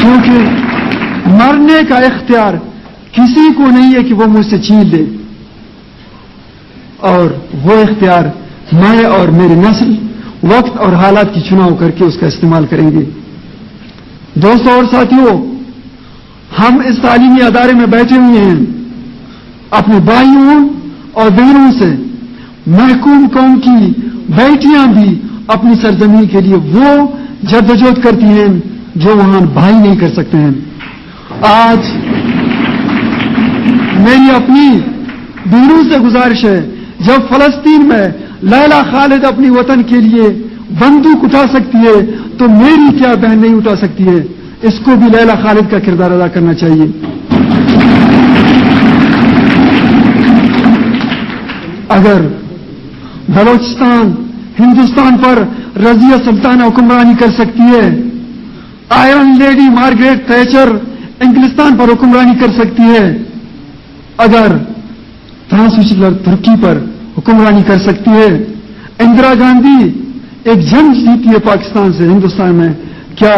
کیونکہ مرنے کا اختیار کسی کو نہیں ہے کہ وہ مجھ سے چھین لے، اور وہ اختیار میں اور میری نسل وقت اور حالات کی چناؤ کر کے اس کا استعمال کریں گے۔ دوستوں اور ساتھیوں، ہم اس تعلیمی ادارے میں بیٹھے ہوئے ہیں اپنے بھائیوں اور بہنوں سے، محکوم قوم کی بیٹیاں بھی اپنی سرزمین کے لیے وہ جدوجہد کرتی ہیں جو وہاں بھائی نہیں کر سکتے ہیں۔ آج میری اپنی بہنوں سے گزارش ہے، جب فلسطین میں لیلا خالد اپنی وطن کے لیے بندوق اٹھا سکتی ہے تو میری کیا بہن نہیں اٹھا سکتی ہے؟ اس کو بھی لیلا خالد کا کردار ادا کرنا چاہیے۔ اگر بلوچستان ہندوستان پر رضیہ سلطانہ حکمرانی کر سکتی ہے، آئرن لیڈی مارگریٹ تھیچر انگلستان پر حکمرانی کر سکتی ہے، اگر ٹرانسویشن ترکی پر حکمرانی کر سکتی ہے، اندرا گاندھی ایک جنگ جیتی ہے پاکستان سے ہندوستان میں، کیا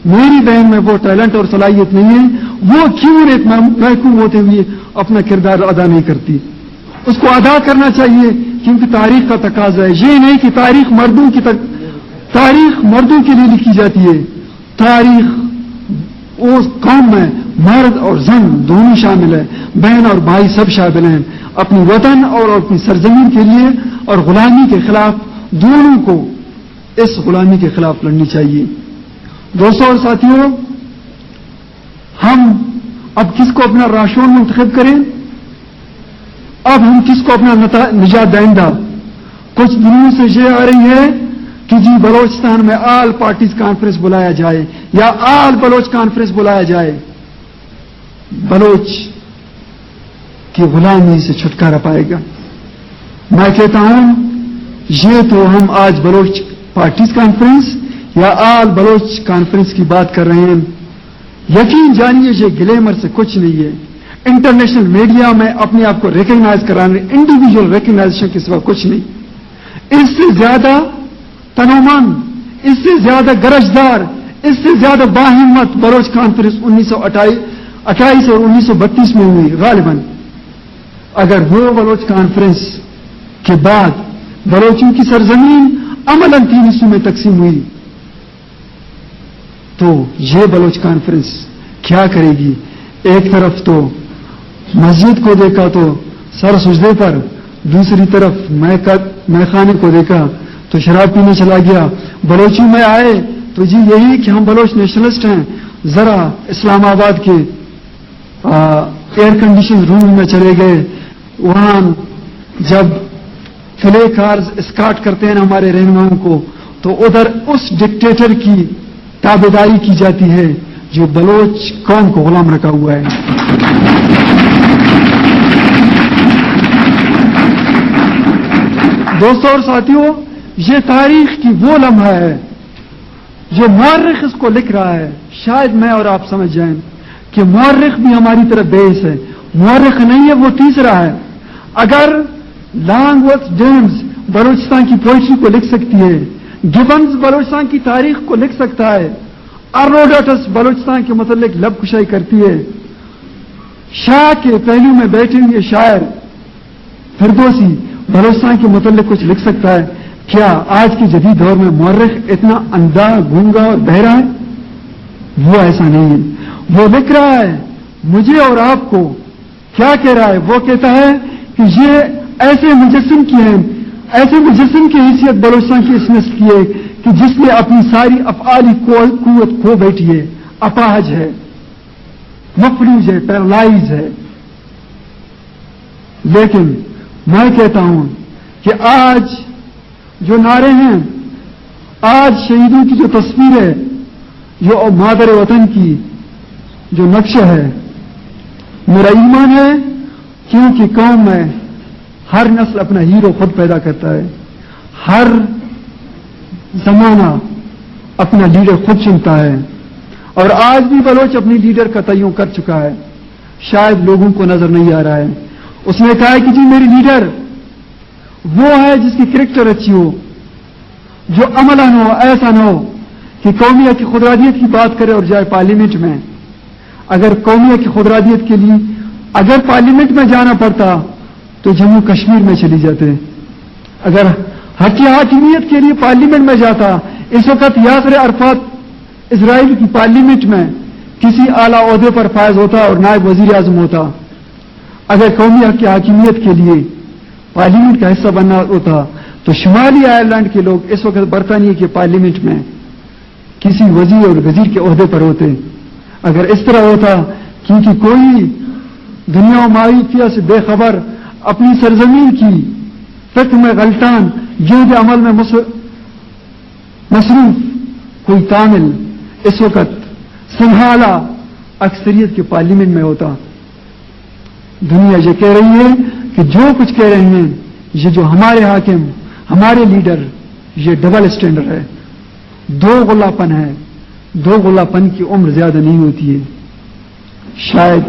میری بہن میں وہ ٹیلنٹ اور صلاحیت نہیں ہے؟ وہ کیوں ایک محکوم ہوتے ہوئے اپنا کردار ادا نہیں کرتی؟ اس کو ادا کرنا چاہیے، کیونکہ تاریخ کا تقاضا ہے۔ یہ نہیں کہ تاریخ مردوں کے لیے لکھی جاتی ہے، تاریخ اس قوم میں مرد اور زن دونوں شامل ہے، بہن اور بھائی سب شامل ہیں، اپنی وطن اور اپنی سرزمین کے لیے اور غلامی کے خلاف دونوں کو اس غلامی کے خلاف لڑنی چاہیے۔ دوستوں اور ساتھیوں، ہم اب کس کو اپنا راشون منتخب کریں؟ اب ہم کس کو اپنا نجات دہندہ؟ کچھ دنوں سے یہ آ رہی ہے کہ جی بلوچستان میں آل پارٹیز کانفرنس بلایا جائے یا آل بلوچ کانفرنس بلایا جائے، بلوچ کی غلامی سے چھٹکارا پائے گا۔ میں کہتا ہوں یہ تو ہم آج بلوچ پارٹیز کانفرنس یا آل بلوچ کانفرنس کی بات کر رہے ہیں، یقین جانیے یہ گلیمر سے کچھ نہیں ہے۔ انٹرنیشنل میڈیا میں اپنے آپ کو ریکگنائز کرانے، انڈیویجول ریکگنائزیشن کے سوا کچھ نہیں۔ اس سے زیادہ تنومند، اس سے زیادہ گرجدار، اس سے زیادہ باہمت بلوچ کانفرنس 1928 اور 1932 میں ہوئی غالباً۔ اگر وہ بلوچ کانفرنس کے بعد بلوچوں کی سرزمین عملاً 3 حصوں میں تقسیم ہوئی تو یہ بلوچ کانفرنس کیا کرے گی؟ ایک طرف تو مسجد کو دیکھا تو سر سجدے پر، دوسری طرف میخانے کو دیکھا تو شراب پینے چلا گیا۔ بلوچی میں آئے تو جی یہی کہ ہم بلوچ نیشنلسٹ ہیں، ذرا اسلام آباد کے ایئر کنڈیشن روم میں چلے گئے، وہاں جب فلے کارز اسکارٹ کرتے ہیں ہمارے رہنماؤں کو تو ادھر اس ڈکٹیٹر کی تابعداری کی جاتی ہے جو بلوچ قوم کو غلام رکھا ہوا ہے۔ دوستوں اور ساتھیوں، یہ تاریخ کی وہ لمحہ ہے جو مورخ اس کو لکھ رہا ہے۔ شاید میں اور آپ سمجھ جائیں کہ مورخ بھی ہماری طرف بیس ہے، مورخ نہیں ہے، وہ تیسرا ہے۔ اگر لانگ ورتھ ڈیمز بلوچستان کی پوئٹری کو لکھ سکتی ہے، گبنز بلوچستان کی تاریخ کو لکھ سکتا ہے، ارنوڈوٹس بلوچستان کے متعلق لب کشائی کرتی ہے، شاہ کے پہلو میں بیٹھے ہوئے شاعر فردوسی بلوچستان کے متعلق کچھ لکھ سکتا ہے، کیا آج کے جدید دور میں مورخ اتنا اندھا، گونگا اور بہرا ہے؟ وہ ایسا نہیں ہے۔ وہ لکھ رہا ہے مجھے اور آپ کو، کیا کہہ رہا ہے؟ وہ کہتا ہے کہ یہ ایسے مجسم کی ہیں، ایسے مجسم کی حیثیت بلوچستان کی اس نسل کی ہے کہ جس نے اپنی ساری افعالی قوت کھو بیٹھی ہے، اپاہج ہے، مفلوج ہے، پیرالائز ہے۔ لیکن میں کہتا ہوں کہ آج جو نعرے ہیں، آج شہیدوں کی جو تصویر ہے، جو مادر وطن کی جو نقشہ ہے، میرا ایمان ہے کیونکہ قوم میں ہر نسل اپنا ہیرو خود پیدا کرتا ہے، ہر زمانہ اپنا لیڈر خود چنتا ہے، اور آج بھی بلوچ اپنی لیڈر کا تعین کر چکا ہے، شاید لوگوں کو نظر نہیں آ رہا ہے۔ اس نے کہا کہ جی میری لیڈر وہ ہے جس کی کریکٹر اچھی ہو، جو عملاً ہو، ایسا نہ ہو کہ قومیت کی خودارادیت کی بات کرے اور جائے پارلیمنٹ میں. اگر قومیت کی خودارادیت کے لیے اگر پارلیمنٹ میں جانا پڑتا تو جموں کشمیر میں چلی جاتے. اگر حق حاکمیت کے لیے پارلیمنٹ میں جاتا اس وقت یاسر عرفات اسرائیل کی پارلیمنٹ میں کسی اعلیٰ عہدے پر فائز ہوتا اور نائب وزیر اعظم ہوتا. اگر قومی حق حاکمیت کے لیے پارلیمنٹ کا حصہ بننا ہوتا تو شمالی آئرلینڈ کے لوگ اس وقت برطانیہ کے پارلیمنٹ میں کسی وزیر اور وزیر کے عہدے پر ہوتے. اگر اس طرح ہوتا کیونکہ کوئی دنیا و معیشت سے بے خبر اپنی سرزمین کی فکر میں غلطان جہد عمل میں مصروف کوئی کامل اس وقت سنبھالا اکثریت کے پارلیمنٹ میں ہوتا. دنیا یہ کہہ رہی ہے کہ جو کچھ کہہ رہے ہیں یہ جو ہمارے حاکم ہمارے لیڈر یہ ڈبل اسٹینڈرڈ ہے, دو غلاپن ہے. دو غلاپن کی عمر زیادہ نہیں ہوتی ہے. شاید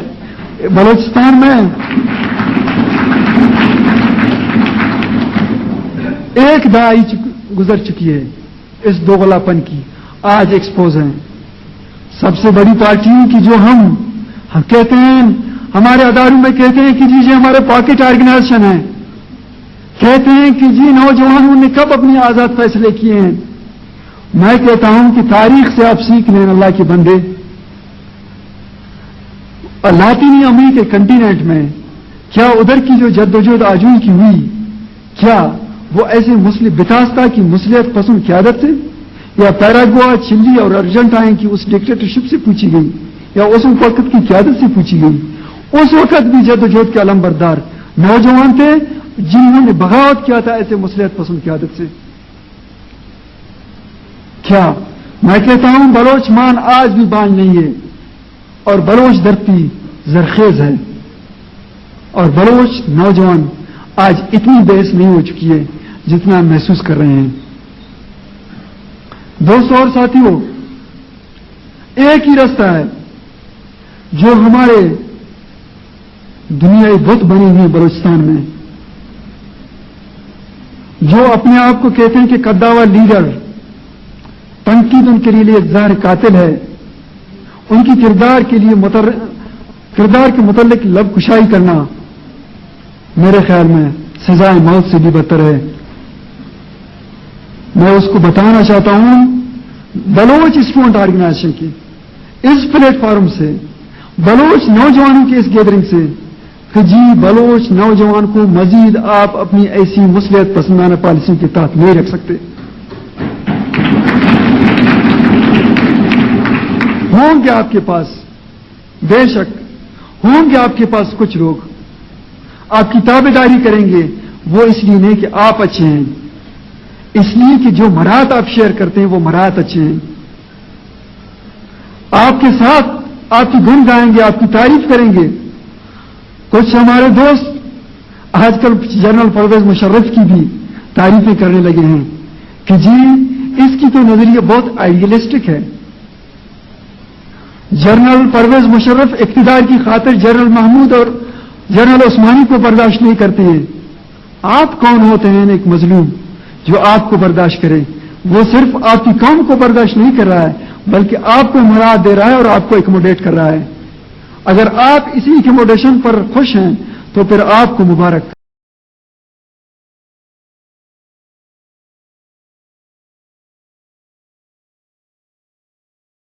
بلوچستان میں ایک دہائی گزر چکی ہے اس دو غلاپن کی, آج ایکسپوز ہیں. سب سے بڑی پارٹیوں کی جو ہم کہتے ہیں ہمارے اداروں میں کہتے ہیں کہ جی یہ ہمارے پاکٹ آرگنائزیشن ہیں, کہتے ہیں کہ جی نوجوانوں نے کب اپنے آزاد فیصلے کیے ہیں. میں کہتا ہوں کہ تاریخ سے آپ سیکھ لیں اللہ کے بندے. لاطینی امریکہ کنٹیننٹ میں کیا ادھر کی جو جدوجہد آجون کی ہوئی کیا وہ ایسے مسلم بتاستہ کی مصلحت پسند قیادت سے یا پیراگوا چلی اور ارجنٹائن کی اس ڈکٹیٹرشپ سے پوچھی گئی یا اس وقت کی قیادت سے پوچھی گئی. اس وقت بھی جدوجہد کے علم بردار نوجوان تھے جنہوں نے بغاوت کیا تھا ایسے مصلحت پسند قیادت سے. کیا میں کہتا ہوں بلوچ مان آج بھی بانج نہیں ہے اور بلوچ دھرتی زرخیز ہے اور بلوچ نوجوان آج اتنی بحث نہیں ہو چکی ہے جتنا ہم محسوس کر رہے ہیں. دوستوں اور ساتھیوں, ایک ہی راستہ ہے جو ہمارے دنیا بت بنی ہوئی بلوچستان میں جو اپنے آپ کو کہتے ہیں کہ قداور لیڈر تنقید ان کے لیے ایک ظاہر قاتل ہے. ان کی کردار کے متعلق لب کشائی کرنا میرے خیال میں سزائے موت سے بھی بدتر ہے. میں اس کو بتانا چاہتا ہوں بلوچ اسٹوڈنٹ آرگنائزیشن کی اس پلیٹ فارم سے بلوچ نوجوانوں کی اس گیدرنگ سے کہ جی بلوچ نوجوان کو مزید آپ اپنی ایسی مصلحت پسندانہ پالیسیوں کے تحت نہیں رکھ سکتے. ہوں گے آپ کے پاس, بے شک ہوں گے آپ کے پاس کچھ لوگ آپ کی تابع داری کریں گے, وہ اس لیے نہیں کہ آپ اچھے ہیں, اس لیے کہ جو مرات آپ شیئر کرتے ہیں وہ مرات اچھے ہیں. آپ کے ساتھ آپ کی گن گائیں گے, آپ کی تعریف کریں گے. کچھ ہمارے دوست آج کل جنرل پرویز مشرف کی بھی تعریفیں کرنے لگے ہیں کہ جی اس کی تو نظریہ بہت آئیڈیلسٹک ہے. جنرل پرویز مشرف اقتدار کی خاطر جنرل محمود اور جنرل عثمانی کو برداشت نہیں کرتے ہیں. آپ کون ہوتے ہیں ایک مظلوم جو آپ کو برداشت کرے؟ وہ صرف آپ کی قوم کو برداشت نہیں کر رہا ہے بلکہ آپ کو مراد دے رہا ہے اور آپ کو ایکوموڈیٹ کر رہا ہے. اگر آپ اسی ایکوموڈیشن پر خوش ہیں تو پھر آپ کو مبارک.